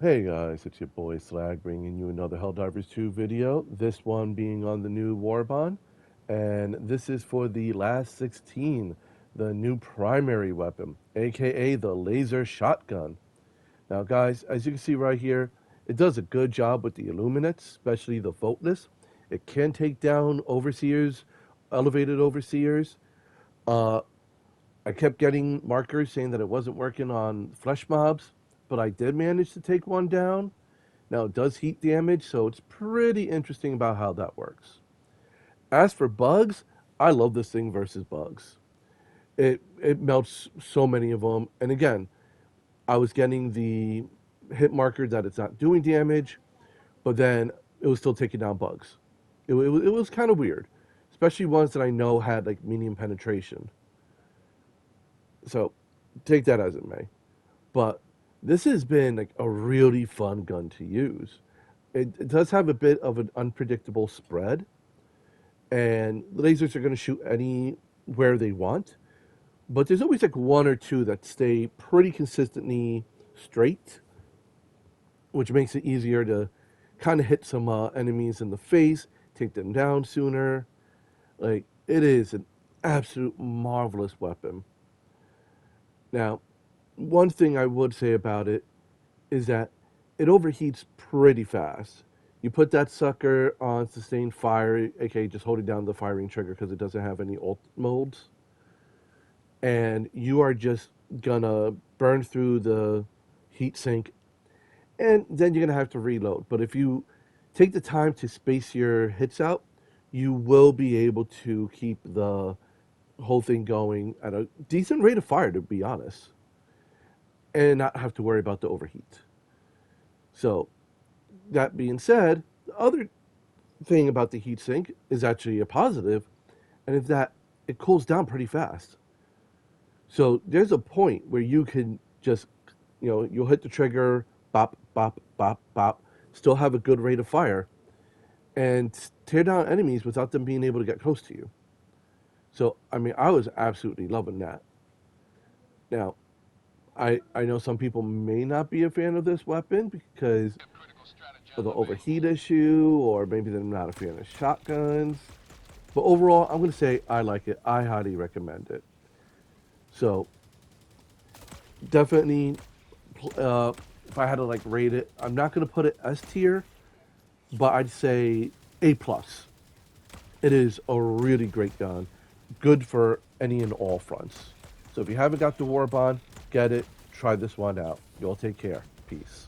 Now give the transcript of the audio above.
Hey guys, it's your boy Slag bringing you another Helldivers 2 video, this one being on the new Warbond, and this is for the Las-16, the new primary weapon, aka the laser shotgun. Now guys, as you can see right here, it does a good job with the illuminates, especially the faultless. It can take down overseers, elevated overseers. Uh, I kept getting markers saying that it wasn't working on flesh mobs, but I did manage to take one down. Now, it does heat damage, so it's pretty interesting about how that works. As for bugs, I love this thing versus bugs. It melts so many of them. And again, I was getting the hit marker that it's not doing damage, but then it was still taking down bugs. It was kind of weird, especially ones that I know had like medium penetration. So take that as it may. But this has been like a really fun gun to use. It does have a bit of an unpredictable spread, and lasers are going to shoot anywhere they want. But there's always like one or two that stay pretty consistently straight, which makes it easier to kind of hit some enemies in the face, take them down sooner. Like, it is an absolute marvelous weapon. Now, one thing I would say about it is that it overheats pretty fast. You put that sucker on sustained fire, aka just holding down the firing trigger because it doesn't have any ult modes, and you are just gonna burn through the heat sink, and then you're gonna have to reload. But if you take the time to space your hits out, you will be able to keep the whole thing going at a decent rate of fire, to be honest, and not have to worry about the overheat. So, that being said, the other thing about the heatsink is actually a positive, and is that it cools down pretty fast. So there's a point where you can just, you'll hit the trigger, bop, bop, bop, bop, still have a good rate of fire, and tear down enemies without them being able to get close to you. So, I mean, I was absolutely loving that. Now, I know some people may not be a fan of this weapon because of the overheat issue, or maybe they're not a fan of shotguns. But overall, I'm going to say I like it. I highly recommend it. So definitely, if I had to like rate it, I'm not going to put it S tier, but I'd say A plus. It is a really great gun, good for any and all fronts. So if you haven't got the Warbond, get it. Try this one out. Y'all take care. Peace.